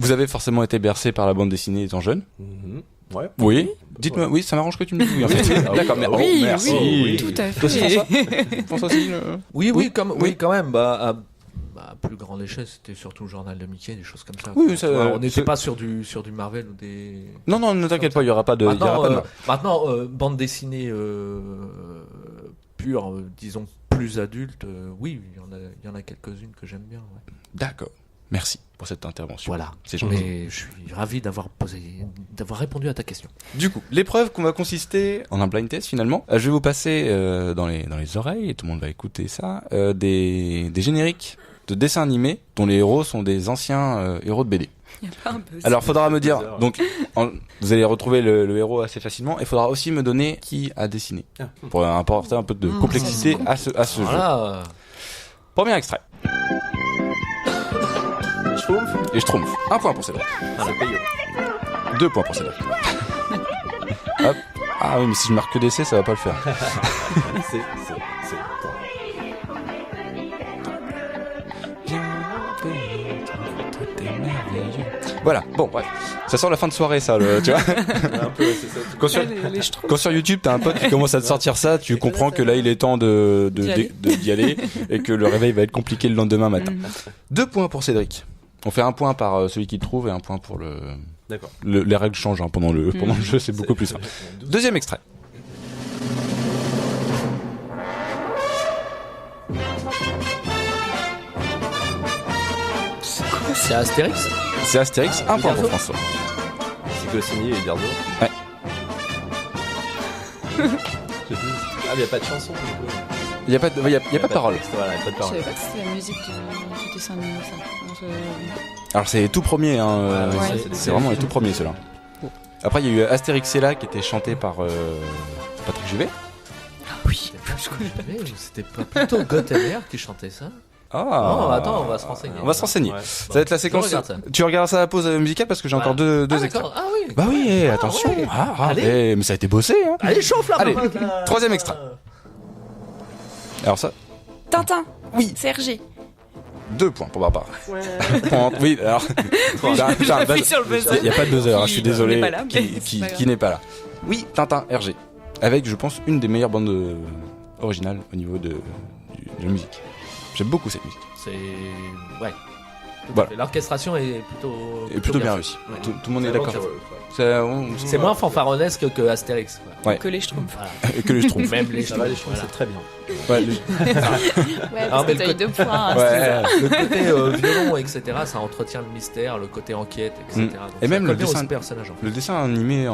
Vous avez forcément été bercé par la bande dessinée étant jeune. Ouais. Oui. Dites-moi, oui, ça m'arrange que tu me dises oui en fait. D'accord, mais Oui, merci. oui, tout à Toi aussi, fait. François François aussi Oui, quand même. À plus grande échelle, c'était surtout le journal de Mickey, des choses comme ça. Oui, ça, on n'était pas sur du Marvel ou des. Non, ne t'inquiète pas, il y aura pas de. Maintenant, bande dessinée pure, disons plus adulte, oui, il y en a quelques-unes que j'aime bien. Ouais. D'accord. Merci pour cette intervention. Voilà. C'est gentil. Mais je suis ravi d'avoir répondu à ta question. Du coup, l'épreuve va consister en un blind test finalement. Je vais vous passer dans les oreilles, et tout le monde va écouter ça, des génériques de dessins animés dont les héros sont des anciens héros de BD. Il y a pas un peu. Alors, faudra me dire. Donc, vous allez retrouver le héros assez facilement. Il faudra aussi me donner qui a dessiné pour apporter un peu de complexité à ce jeu. Premier extrait. Et Schtroumpf. 1 point pour Cédric. 2 points pour Cédric. Hop. Ah oui, mais si je marque que des C, ça va pas le faire. C'est. Voilà, bon, bref. Ça sent la fin de soirée, ça, tu vois. Un peu, c'est ça. Quand sur YouTube, t'as un pote qui commence à te sortir ça, tu comprends que là, il est temps d'y aller et que le réveil va être compliqué le lendemain matin. 2 points pour Cédric. On fait 1 point par celui qui trouve et 1 point pour le... D'accord. Les règles changent pendant le jeu, c'est beaucoup plus simple. Deuxième extrait. C'est Astérix. C'est Astérix, 1 point pour François. C'est Goscinny et Uderzo. Ouais. Ah, mais il n'y a pas de chanson. Il n'y a pas de parole. Voilà, pas de Je parole. savais pas que c'était la musique du dessin animé, ça. Alors c'est les tout premiers, hein. Ouais. C'est vraiment les tout premiers, ceux-là. Après, il y a eu Astérix et là qui était chanté par Patrick Juvet. Oui, C'était pas plutôt Gottemer qui chantait ça? Ah. Non, attends, on va se renseigner. On va se renseigner. Ouais. Ça va être la séquence. regarde ça. Tu regardes ça à la pause musicale parce que j'ai encore deux extraits. Ah oui. Bah oui, attention. ouais. Mais ça a été bossé, hein. Allez, chauffe là. Allez, troisième extrait. Alors ça, Tintin. Oui. Sergi. 2 points pour Barbara. Oui, alors. J'appuie sur le buzzer. Il n'y a pas de buzzer, hein, je suis désolé. Qui n'est pas là, mais c'est pas Qui n'est pas là. Oui, Tintin RG. Avec, je pense, une des meilleures bandes originales au niveau de la musique. J'aime beaucoup cette musique. C'est. Ouais. Voilà. L'orchestration est plutôt bien réussie. Ouais. Tout le monde est d'accord. C'est moins fanfaronnesque que Astérix. Ouais. Que les Schtroumpfs. Et que les Schtroumpfs. Même les Ça va, Schtroumpfs, c'est très bien. Ouais, Ouais, Ah, parce mais que le t'as eu 2 points. ouais. Le côté violon, etc., ça entretient le mystère, le côté enquête, etc. Donc Et même ça le colle bien dessin- au personnage. En fait. Le dessin animé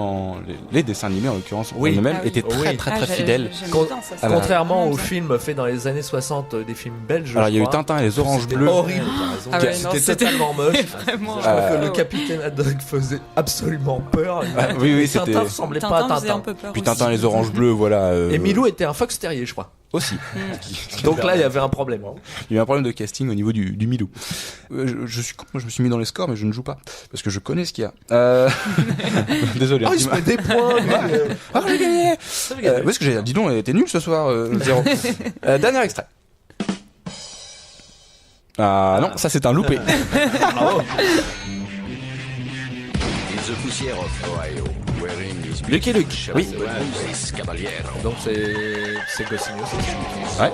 les dessins animés en l'occurrence en eux-mêmes Ah oui. étaient très Oui. très fidèles. J'aime Con- bien ça. Ah bah. Contrairement Ouais, aux bien. films faits dans les années 60, des films belges. Alors il y a eu je crois, Tintin et les oranges c'était bleues. horrible. Ah ouais, non, C'était c'était totalement moche. vraiment. Je crois que ouais. le capitaine Haddock faisait absolument peur. Oui, Tintin c'était. ressemblait pas à Tintin faisait un Tintin. peu peur Puis aussi. Tintin et les oranges bleues, voilà. Et Milou était un fox terrier, je crois. aussi. Donc là, il y avait un problème. Il y a eu un problème de casting au niveau du Milou. Je suis con, moi, je me suis mis dans les scores, mais je ne joue pas parce que je connais ce qu'il y a. Désolé. Ah, il se met des points. lui. Ah, j'ai gagné. Où est-ce que j'ai dit? Dis donc, t'es nul ce soir, 0. Dernier extrait. Ah non, ça c'est un loupé. Bravo. Lucky Luke. Oui. Donc c'est Goscinny aussi. Ouais.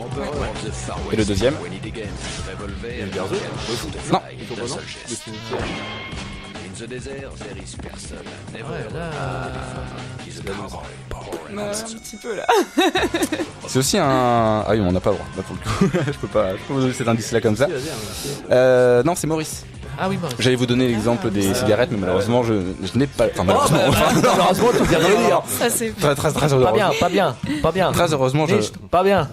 Et le deuxième? Non. Ouais, là. Un petit peu là. C'est aussi un. Ah oui, on n'a pas le droit. Là, pour le coup, je peux pas vous donner cet indice-là comme ça. Non, c'est Maurice. Ah oui, Maurice. J'allais vous donner l'exemple des cigarettes, mais malheureusement, je n'ai pas. Enfin, malheureusement. Malheureusement, tu viens de le dire. Ça c'est. Très heureusement. Pas bien. Très heureusement, je. Riche, pas bien.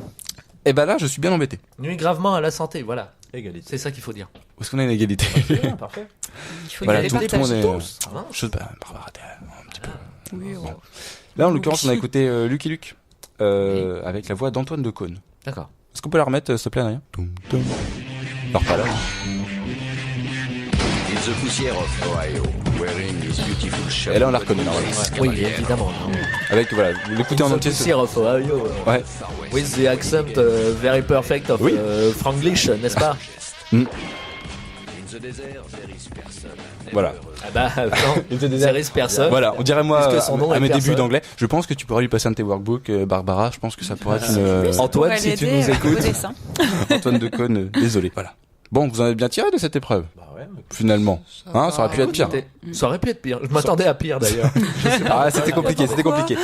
Et ben là, je suis bien embêté. Nuit gravement à la santé, voilà. Égalité. C'est ça qu'il faut dire. Où est-ce qu'on a une égalité? Parfait. Il faut Voilà, y aller tout le partager. monde est. Hein. Je sais pas, Barbara, t'es un petit peu. Oui, ouais. Là, en l'occurrence, on a écouté Lucky Luke avec la voix d'Antoine Decaune. D'accord. Est-ce qu'on peut la remettre, s'il te plaît, Adrien? Alors, pas là. Et là, on la reconnaît, normalement. Oui, évidemment. Avec, voilà, vous l'écoutez en entier. Pussy of Ohio. Ouais. With the accent very perfect of Oui. Franglish, n'est-ce pas? Voilà. Ah bah non, Zeris personne. Voilà, on dirait moi Puisque son nom à est mes débuts personne. d'anglais. Je pense que tu pourrais lui passer un de tes workbooks, Barbara. Je pense que ça pourrait être une... Antoine, si tu nous écoutes. Antoine Decaune, désolé. Voilà. Bon, vous en avez bien tiré de cette épreuve, Bah ouais. finalement. Ça aurait pu être pire. Ça aurait pu être pire. Je m'attendais à pire d'ailleurs. Ah, c'était compliqué, c'était compliqué.